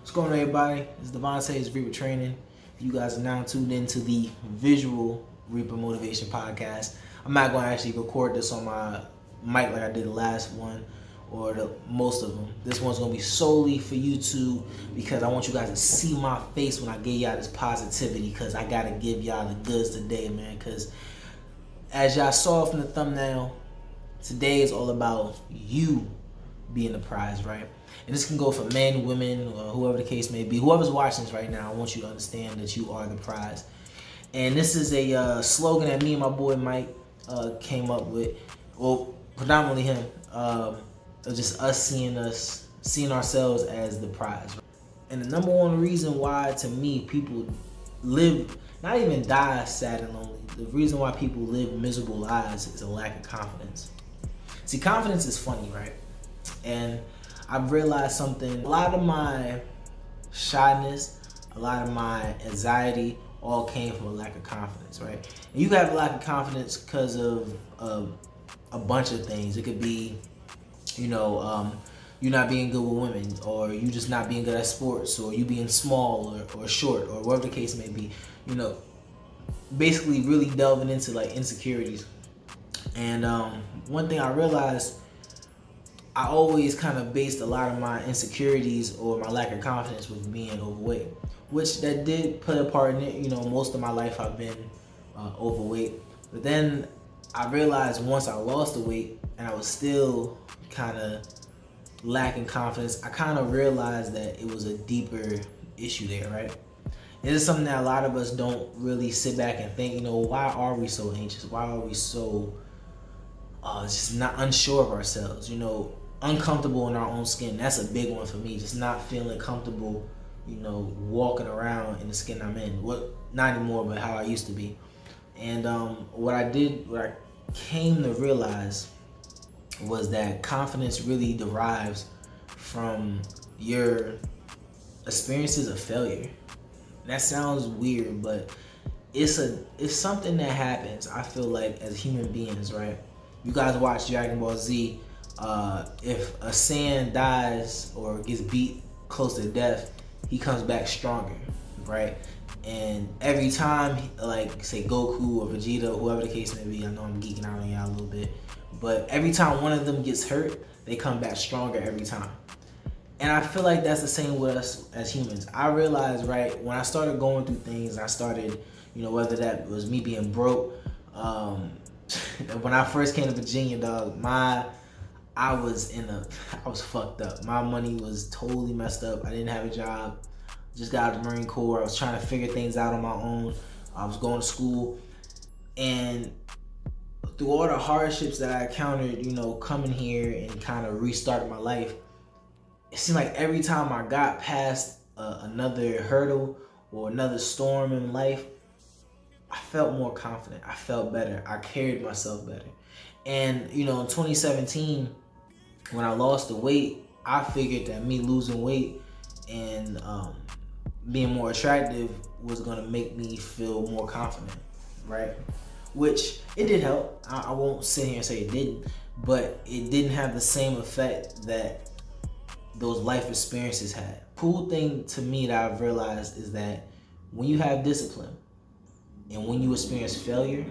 What's going on, everybody? It's Devontae, it's Reaper Training. You guys are now tuned into the Visual Reaper Motivation Podcast. I'm not going to actually record this on my mic like I did the last one or most of them. This one's going to be solely for YouTube because I want you guys to see my face when I give y'all this positivity, because I got to give y'all the goods today, man. Because as y'all saw from the thumbnail, today is all about you being the prize, right? And this can go for men, women, or whoever the case may be. Whoever's watching this right now, I want you to understand that you are the prize. And this is a slogan that me and my boy Mike came up with. Well, predominantly him. Just us seeing ourselves as the prize. And the number one reason why, to me, people live, not even die sad and lonely. The reason why people live miserable lives is a lack of confidence. See, confidence is funny, right? And I've realized something. A lot of my shyness, a lot of my anxiety all came from a lack of confidence, right? And you have a lack of confidence because of a bunch of things. It could be, you not being good with women, or you just not being good at sports, or you being small or short, or whatever the case may be. Basically really delving into like insecurities. And one thing I realized, I always kind of based a lot of my insecurities or my lack of confidence with being overweight, which that did play a part in it. Most of my life I've been overweight. But then I realized once I lost the weight and I was still kind of lacking confidence, I kind of realized that it was a deeper issue there, right? It is something that a lot of us don't really sit back and think, why are we so anxious? Why are we so just not unsure of ourselves? Uncomfortable in our own skin. That's a big one for me. Just not feeling comfortable, walking around in the skin I'm in. Not anymore, but how I used to be. And what I came to realize was that confidence really derives from your experiences of failure. That sounds weird, but it's something that happens, I feel like, as human beings, right? You guys watch Dragon Ball Z. If a Saiyan dies or gets beat close to death, he comes back stronger, right? And every time, like, say Goku or Vegeta, whoever the case may be, I know I'm geeking out on y'all a little bit, but every time one of them gets hurt, they come back stronger every time. And I feel like that's the same with us as humans. I realized, right, when I started going through things, I started, whether that was me being broke, when I first came to Virginia, dog, I was fucked up. My money was totally messed up. I didn't have a job. Just got out of the Marine Corps. I was trying to figure things out on my own. I was going to school. And through all the hardships that I encountered, coming here and kind of restarting my life, it seemed like every time I got past another hurdle or another storm in life, I felt more confident. I felt better. I carried myself better. And, in 2017, when I lost the weight, I figured that me losing weight and being more attractive was going to make me feel more confident, right? Which it did help. I won't sit here and say it didn't, but it didn't have the same effect that those life experiences had. Cool thing to me that I've realized is that when you have discipline and when you experience failure,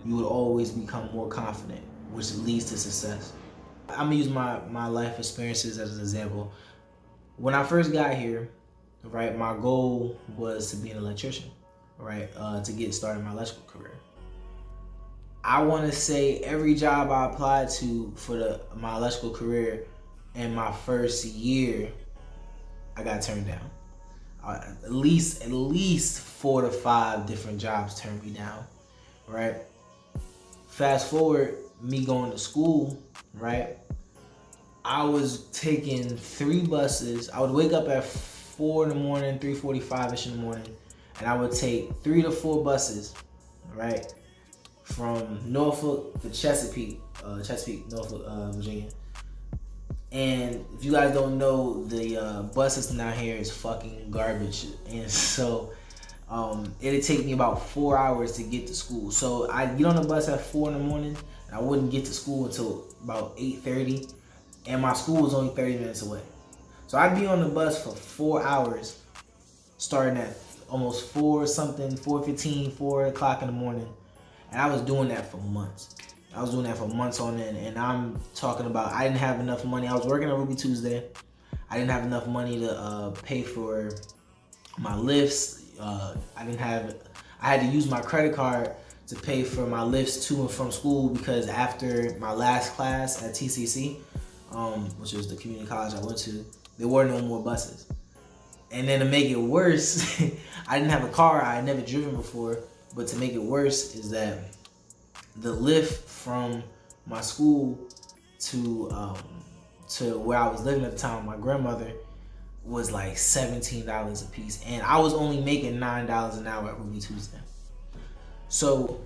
you would always become more confident, which leads to success. I'm gonna use my life experiences as an example. When I first got here, right, my goal was to be an electrician, right, to get started in my electrical career. I want to say every job I applied to for my electrical career in my first year, I got turned down. At least 4 to 5 different jobs turned me down, right? Fast forward, me going to school, right? I was taking 3 buses. I would wake up at 4 in the morning, 3:45ish in the morning, and I would take 3 to 4 buses, right, from Norfolk to Chesapeake, Norfolk, Virginia. And if you guys don't know, the bus system down here is fucking garbage, and so it'd take me about 4 hours to get to school. So I get on the bus at 4 in the morning, and I wouldn't get to school until about 8:30, and my school was only 30 minutes away. So I'd be on the bus for 4 hours, starting at almost 4:15, 4 o'clock in the morning. And I was doing that for months. I was doing that for months on end. And I'm talking about, I didn't have enough money. I was working on Ruby Tuesday. I didn't have enough money to pay for my lifts. I had to use my credit card to pay for my lifts to and from school, because after my last class at TCC, which was the community college I went to, there were no more buses. And then to make it worse, I didn't have a car. I had never driven before. But to make it worse is that the lift from my school to where I was living at the time, my grandmother, was like $17 a piece, and I was only making $9 an hour at Ruby Tuesday. So,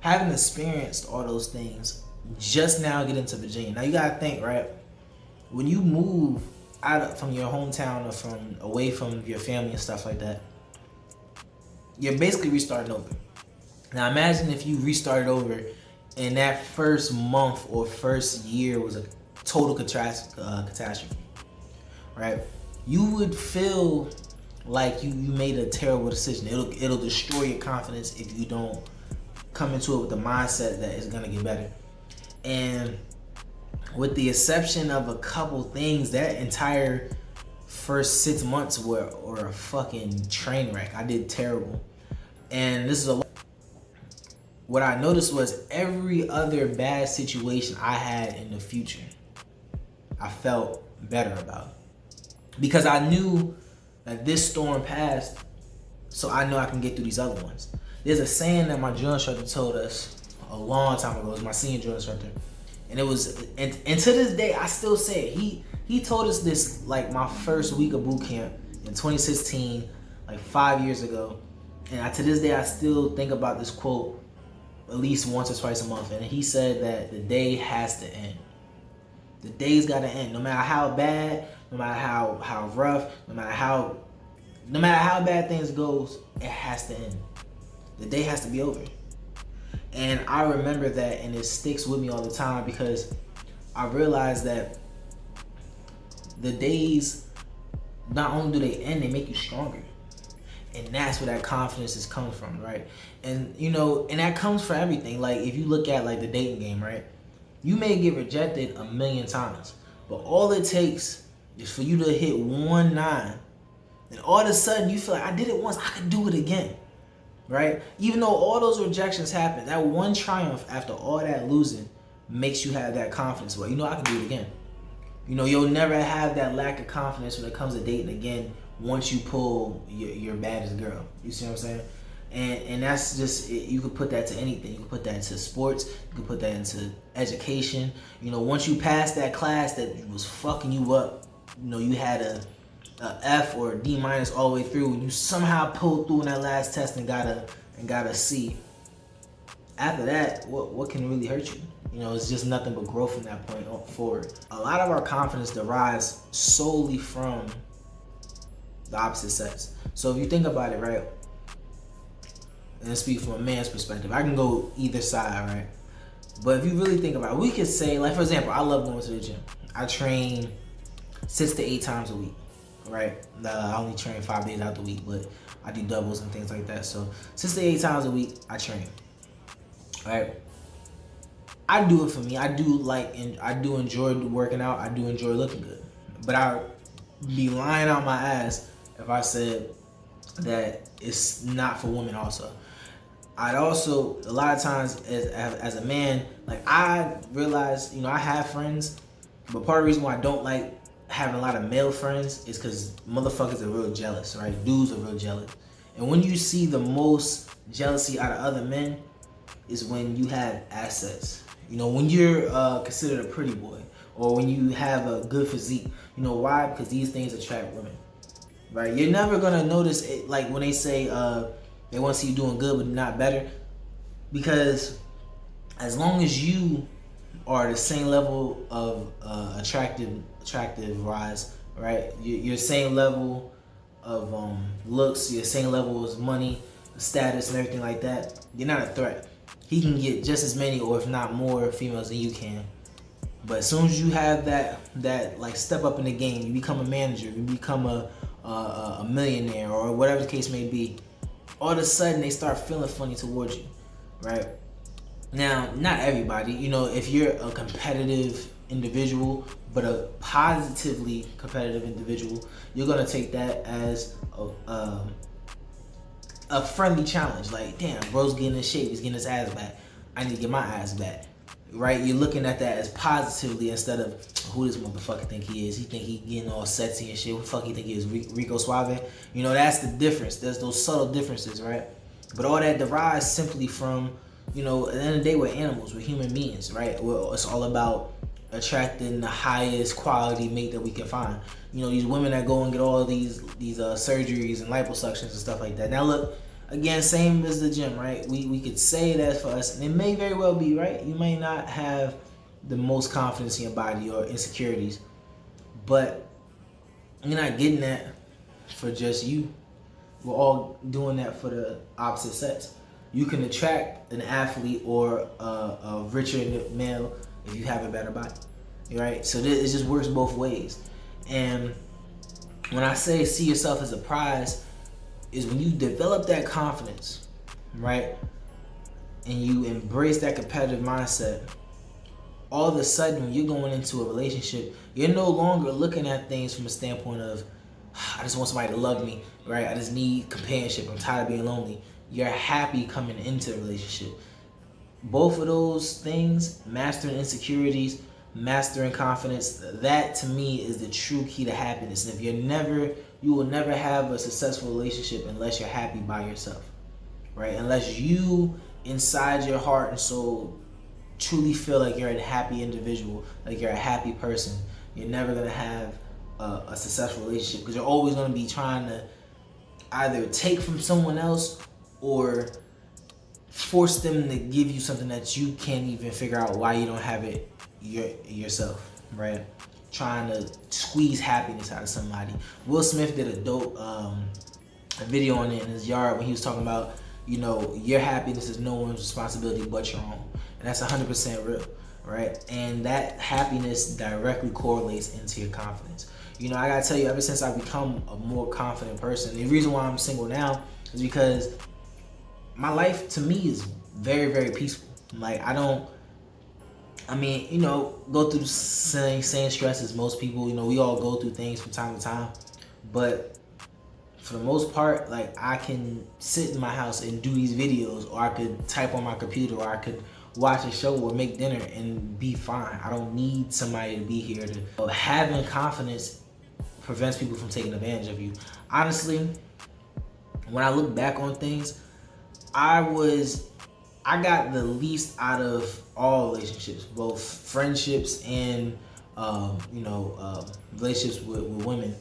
having experienced all those things, just now getting to Virginia. Now you gotta think, right? When you move from your hometown or from away from your family and stuff like that, you're basically restarting over. Now imagine if you restarted over, and that first month or first year was a total catastrophe, right? You would feel like you made a terrible decision. It'll destroy your confidence if you don't come into it with the mindset that it's gonna get better. And with the exception of a couple things, that entire first 6 months were a fucking train wreck. I did terrible. And this is what I noticed was every other bad situation I had in the future, I felt better about. Because I knew that this storm passed, so I know I can get through these other ones. There's a saying that my drill instructor told us a long time ago. It was my senior drill instructor. And it was, and to this day, I still say it. He told us this like my first week of boot camp in 2016, like 5 years ago. And to this day, I still think about this quote at least once or twice a month. And he said that the day has to end. The day's got to end. No matter how bad, no matter how rough, no matter how bad things goes, it has to end. The day has to be over. And I remember that, and it sticks with me all the time, because I realized that the days, not only do they end, they make you stronger. And that's where that confidence is coming from, right? And and that comes for everything. Like if you look at like the dating game, right? You may get rejected 1,000,000 times, but all it takes is for you to hit 1-9, and all of a sudden you feel like, I did it once, I can do it again, right? Even though all those rejections happen, that one triumph after all that losing makes you have that confidence. Well, I can do it again. You'll never have that lack of confidence when it comes to dating again once you pull your baddest girl. You see what I'm saying? And that's just, you could put that to anything. You can put that into sports. You can put that into education. Once you pass that class that was fucking you up, you had a F or a D- all the way through, and you somehow pulled through in that last test and got a C. After that, what can really hurt you? It's just nothing but growth from that point forward. A lot of our confidence derives solely from the opposite sex. So if you think about it, right, and speak from a man's perspective, I can go either side, right? But if you really think about it, we could say, like for example, I love going to the gym. I train 6 to 8 times a week, right? I only train 5 days out the week, but I do doubles and things like that. So 6 to 8 times a week, I train, right? I do it for me. I do enjoy working out. I do enjoy looking good. But I would be lying out my ass if I said that it's not for women also. I'd also, a lot of times as a man, like I realize, I have friends, but part of the reason why I don't like having a lot of male friends is because motherfuckers are real jealous, right? Dudes are real jealous. And when you see the most jealousy out of other men is when you have assets. When you're considered a pretty boy, or when you have a good physique. Why? Because these things attract women, right? You're never gonna notice it, like when they say they want to see you doing good but not better, because as long as you are the same level of attractive rise, right? Your same level of looks, your same level of money, status, and everything like that, you're not a threat. He can get just as many, or if not more, females than you can. But as soon as you have that like step up in the game, you become a manager, you become a millionaire or whatever the case may be, all of a sudden they start feeling funny towards you, right? Now, not everybody, if you're a competitive individual, but a positively competitive individual, you're gonna take that as a friendly challenge. Like, damn, bro's getting in shape, he's getting his ass back. I need to get my ass back. Right? You're looking at that as positively instead of who this motherfucker think he is. He think he getting all sexy and shit. Who the fuck he think he is? Rico Suave? That's the difference. There's those subtle differences, right? But all that derives simply from, at the end of the day, we're animals, we're human beings, right? It's all about attracting the highest quality mate that we can find. These women that go and get all these surgeries and liposuctions and stuff like that. Now look, again, same as the gym, right? We could say that for us, and it may very well be, right? You may not have the most confidence in your body or insecurities, but you're not getting that for just you. We're all doing that for the opposite sex. You can attract an athlete or a richer male if you have a better body, right? So it just works both ways. And when I say see yourself as a prize, is when you develop that confidence, right? And you embrace that competitive mindset, all of a sudden when you're going into a relationship, you're no longer looking at things from a standpoint of, I just want somebody to love me, right? I just need companionship. I'm tired of being lonely. You're happy coming into a relationship. Both of those things, mastering insecurities, mastering confidence, that to me is the true key to happiness. And if you will never have a successful relationship unless you're happy by yourself, right? Unless you inside your heart and soul truly feel like you're a happy individual, like you're a happy person, you're never gonna have a successful relationship, because you're always gonna be trying to either take from someone else or force them to give you something that you can't even figure out why you don't have it yourself, right? Trying to squeeze happiness out of somebody. Will Smith did a dope a video on it in his yard when he was talking about, your happiness is no one's responsibility but your own. And that's 100% real, right? And that happiness directly correlates into your confidence. I gotta tell you, ever since I've become a more confident person, the reason why I'm single now is because my life to me is very, very peaceful. Like, go through the same stress as most people. We all go through things from time to time. But for the most part, like, I can sit in my house and do these videos, or I could type on my computer, or I could watch a show or make dinner and be fine. I don't need somebody to be here to. Having confidence prevents people from taking advantage of you. Honestly, when I look back on things, I got the least out of all relationships, both friendships and relationships with women.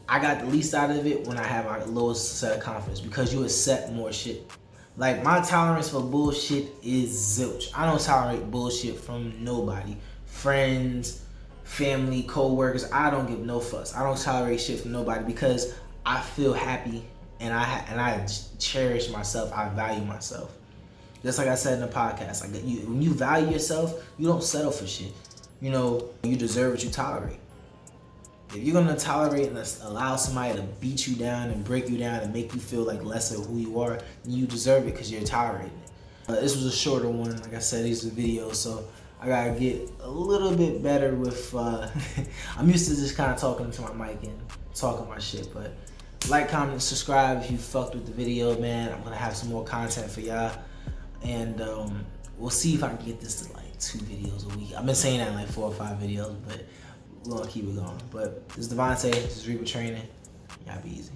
I got the least out of it when I have my lowest set of confidence, because you accept more shit. Like, my tolerance for bullshit is zilch. I don't tolerate bullshit from nobody. Friends, family, co-workers, I don't give no fucks. I don't tolerate shit from nobody, because I feel happy and I cherish myself. I value myself. Just like I said in the podcast, when you value yourself, you don't settle for shit. You deserve what you tolerate. If you're gonna tolerate and allow somebody to beat you down and break you down and make you feel like less of who you are, then you deserve it, because you're tolerating it. This was a shorter one. Like I said, these are videos, so I gotta get a little bit better with. I'm used to just kind of talking into my mic and talking my shit, but like, comment, and subscribe if you fucked with the video, man. I'm gonna have some more content for y'all, and we'll see if I can get this to like 2 videos a week. I've been saying that in like 4 or 5 videos, but we're gonna keep it going. But this is Devontae, this is Reaper Training. Y'all be easy.